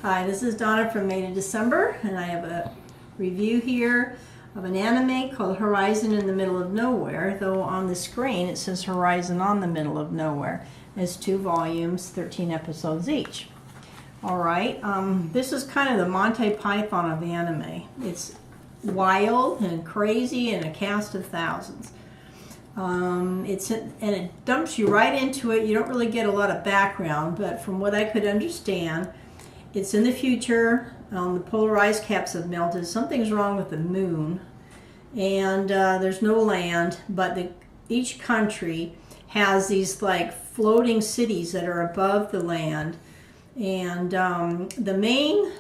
Hi, this is Donna from May to December, and I have a review here of an anime called Horizon in the Middle of Nowhere, though on the screen it says Horizon on the Middle of Nowhere. It's 2 volumes, 13 episodes each. Alright, this is kind of the Monty Python of anime. It's wild and crazy and a cast of thousands. And it dumps you right into it. You don't really get a lot of background, but from what I could understand, it's in the future. The polar ice caps have melted. Something's wrong with the moon, and there's no land, but each country has these like floating cities that are above the land, and the main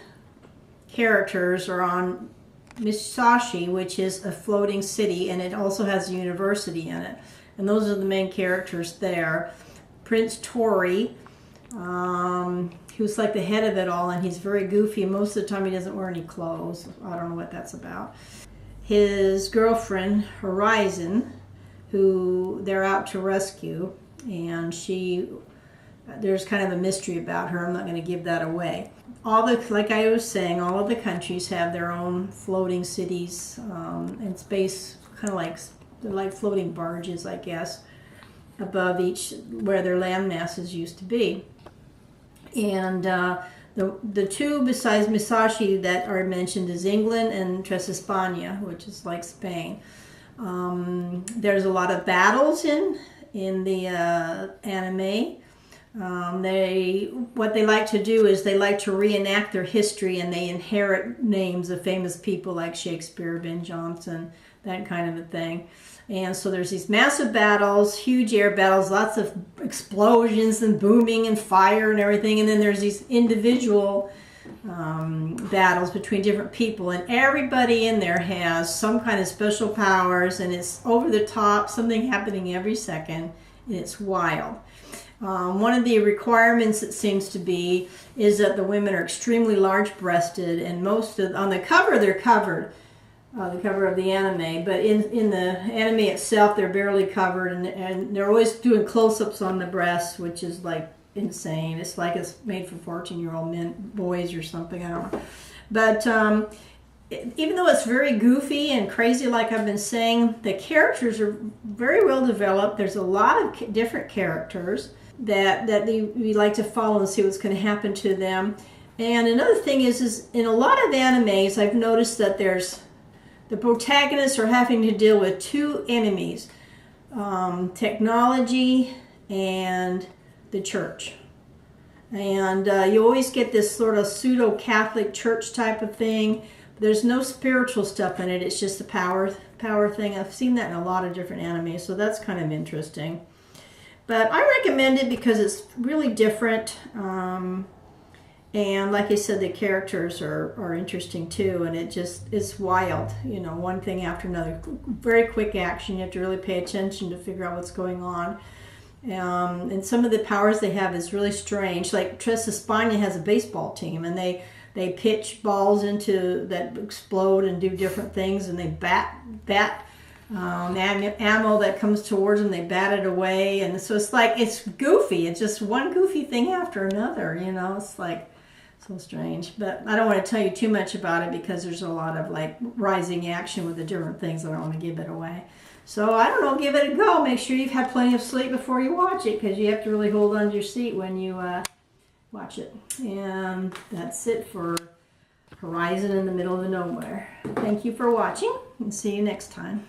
characters are on Misashi, which is a floating city, and it also has a university in it, and those are the main characters there. Prince Tori, who's like the head of it all, and he's very goofy, and most of the time he doesn't wear any clothes. I don't know what that's about. His girlfriend, Horizon, who they're out to rescue, and there's kind of a mystery about her. I'm not going to give that away. Like I was saying, all of the countries have their own floating cities in space, kind of like, they're like floating barges, I guess, above each, where their land masses used to be. And the two besides Misashi that are mentioned is England and Tres España, which is like Spain. There's a lot of battles in the anime. What they like to do is they like to reenact their history, and they inherit names of famous people like Shakespeare, Ben Jonson, that kind of a thing. And so there's these massive battles, huge air battles, lots of explosions and booming and fire and everything. And then there's these individual battles between different people. And everybody in there has some kind of special powers, and it's over the top, something happening every second, and it's wild. One of the requirements, it seems to be, is that the women are extremely large-breasted, and on the cover they're covered. The cover of the anime, but in the anime itself they're barely covered, and they're always doing close-ups on the breasts, which is like insane. It's like it's made for 14-year-old boys or something, I don't know. But even though it's very goofy and crazy, like I've been saying, the characters are very well developed. There's a lot of different characters that we like to follow and see what's going to happen to them. And another thing is in a lot of animes I've noticed that the protagonists are having to deal with 2 enemies, technology and the church. And you always get this sort of pseudo-Catholic church type of thing. There's no spiritual stuff in it. It's just a power thing. I've seen that in a lot of different animes, so that's kind of interesting. But I recommend it because it's really different. And like I said, the characters are interesting too, and it's wild, you know, one thing after another. Very quick action. You have to really pay attention to figure out what's going on. And some of the powers they have is really strange. Like Tres España has a baseball team, and they pitch balls that explode and do different things, and they bat ammo that comes towards them, they bat it away, and so it's goofy. It's just one goofy thing after another, you know. It's like so strange, but I don't want to tell you too much about it because there's a lot of like rising action with the different things. I don't want to give it away. So I don't know, give it a go. Make sure you've had plenty of sleep before you watch it, because you have to really hold on to your seat when you watch it. And that's it for Horizon in the Middle of Nowhere. Thank you for watching, and see you next time.